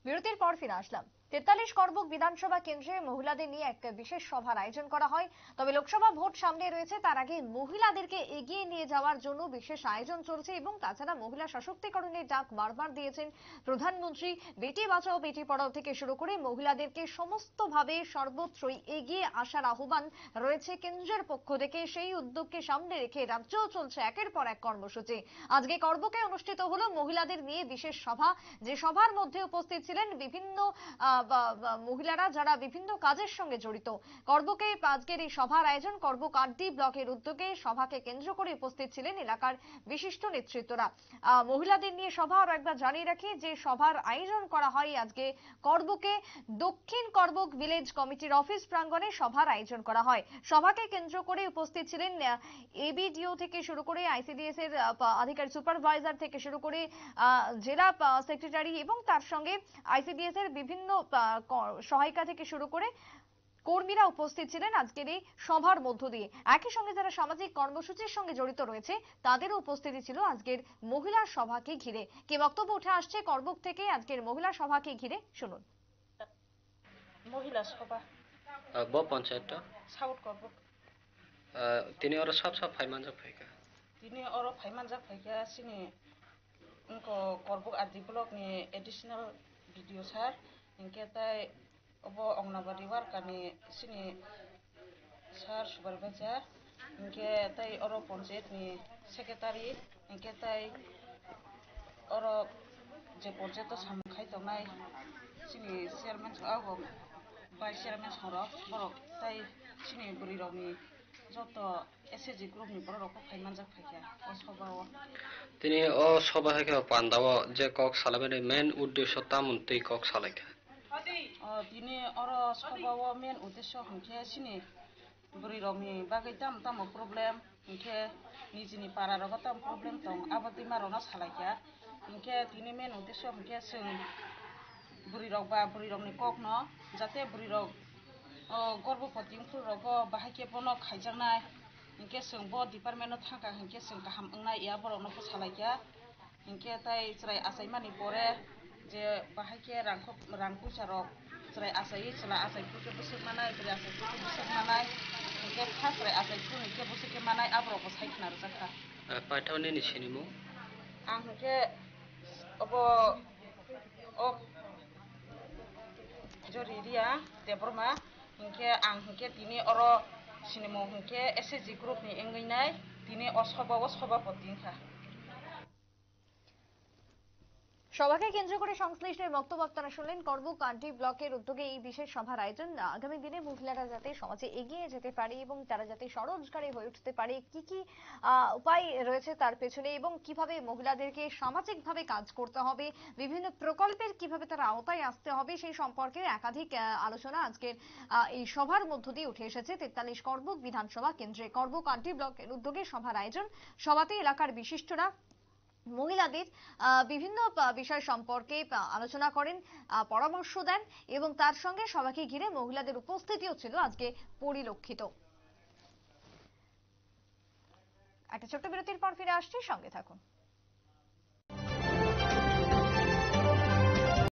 বিরতির পর ফিরে আসলাম। 43 করবুক বিধানসভা কেন্দ্রে মহিলাদের নিয়ে এক বিশেষ সভার আয়োজন করা হয়। তবে লোকসভা ভোট সামনে রয়েছে, তার আগে মহিলাদেরকে এগিয়ে নিয়ে যাওয়ার জন্য বিশেষ আয়োজন চলছে এবং তাছাড়া মহিলা সশক্তিকরণের ডাক বারবার দিয়েছেন প্রধানমন্ত্রী। বেটি বাঁচাও বেটি পড়াও থেকে শুরু করে মহিলাদেরকে সমস্তভাবে সর্বত্রই এগিয়ে আসার আহ্বান রয়েছে কেন্দ্রের পক্ষ থেকে। সেই উদ্যোগকে সামনে রেখে রাজ্যেও চলছে একের পর এক কর্মসূচি। আজকে করবুকে অনুষ্ঠিত হলো মহিলাদের নিয়ে বিশেষ সভা, যে সভার মধ্যে উপস্থিত ছিলেন বিভিন্ন মহিলারা যারা বিভিন্ন কাজের সঙ্গে জড়িত। করবুকে আজকের এই সভার আয়োজন করবুক আরডি ব্লকের উদ্যোগে। সভাকে কেন্দ্র করে উপস্থিত ছিলেন এলাকার বিশিষ্ট নেতৃত্বরা। মহিলাদের নিয়ে সভা আরো একবার জানিয়ে রাখি যে সভার আয়োজন করা হয় আজকে করবুকে দক্ষিণ করবুক ভিলেজ কমিটির অফিস প্রাঙ্গণে সভার আয়োজন করা হয়। সভাকে কেন্দ্র করে উপস্থিত ছিলেন এবিডিও থেকে শুরু করে আইসিডিএস এর আধিকারিক, সুপারভাইজার থেকে শুরু করে জেলা সেক্রেটারি এবং তার সঙ্গে আইসিডিএস এর বিভিন্ন সহায়িকা থেকে শুরু করে কর্মীরা উপস্থিত ছিলেন আজকের এই সভার মধ্য দিয়ে। একই সঙ্গে যারা সামাজিক কর্মসূচির সঙ্গে জড়িত রয়েছে তাদেরও উপস্থিতি ছিল আজকের মহিলা সভাকে ঘিরে। কি বক্তব্য উঠে আসছে করবুক থেকে আজকের মহিলা সভাকে ঘিরে, শুনুন। মহিলা সভা ब पञ्चायतटा साउथ करबुक तिनी अरू सब सब फाइमान्जा फैका तिनी अरो फाइमान्जा फैका सिनी उनको करबुक आदि ब्लक नि एडिशनल वीडियो सार इनके ताई अब अंगनाबाड़ी वार्कानि सिनी सार सुपारभाइजार इनके ताई अरो पंचायत नि सेक्रेटारि इनके ताई अरो जे पंचायत सामखाय तंनाय सिनी चेयरमैन आगो भाइस चेयरमैन सरक बरक ताई सिनी बुरिरावनि जत एसएजी ग्रुपनि बरक फाइमान्जा फैका असबाव तिनी अ सभा हेका पान्दाव जे कक सालाबेने मेन उद्देश्य तामुन्ति कक सालायका तिनी अरो सभाव मेन उद्देश्य हंखे सिनी बुरिरावनि बागै दाम दाम प्रब्लेम हंखे निजिनि पारा रग दाम प्रब्लेम दं आबादी मारना सालायका हंखे तिनी मेन उद्देश्य हंखे जों बुरिराव बा बुरिरावनि कक न जाते बुरिराव गर्भवती फुलराव बाहायके बन खायजानाय इनके जों ब डिपार्टमेन्ट थांका इनके जों गाहाम अंनाय या बरनो सालायका इनके ताई जराय आसायमानि परे जे बाहायके रांखौ सारक जराय आसायै चला आसायफोरखौ बोसोर मानाय बोरै आसायफोरखौ बोसोर मानाय इनके फार्स्ट जराय आसायफोर इनके बोसोरके मानाय आबरबो सायखना रजाखा पाइथावनि निसिनिमु आं इनके अब जरिरिया देबरमा इनके आं इनके तिनी अरो सिनेमा इनके एसएजी ग्रुपनि एंगैनाय तिनी असबाव सभापतिखा। সভাকে কেন্দ্র করে সংশ্লিষ্টের বক্তব্য আপনারা শুনলেন। করবুক আরডি ব্লকের উদ্যোগে এই বিশেষ সভার আয়োজন। আগামী দিনে মহিলারা যাতে সমাজে এগিয়ে যেতে পারে এবং তারা যাতে স্বরোজগারী হয়ে উঠতে পারে, কি কি উপায় রয়েছে তার পেছনে এবং কিভাবে মহিলাদেরকে সামাজিকভাবে কাজ করতে হবে, বিভিন্ন প্রকল্পের কিভাবে তারা আওতায় আসতে হবে, সেই সম্পর্কে একাধিক আলোচনা আজকের এই সভার মধ্য দিয়ে উঠে এসেছে 43 করবুক বিধানসভা কেন্দ্রে। করবুক আরডি ব্লকের উদ্যোগে সভার আয়োজন। সভাতে এলাকার বিশিষ্টরা মহিলাদের বিভিন্ন বিষয় সম্পর্কে আলোচনা করেন, পরামর্শ দেন এবং তার সঙ্গে সভাকে ঘিরে মহিলাদের উপস্থিতিও ছিল আজকে পরিলক্ষিত। একটা ছোট্ট বিরতির পর ফিরে আসছি, সঙ্গে থাকুন।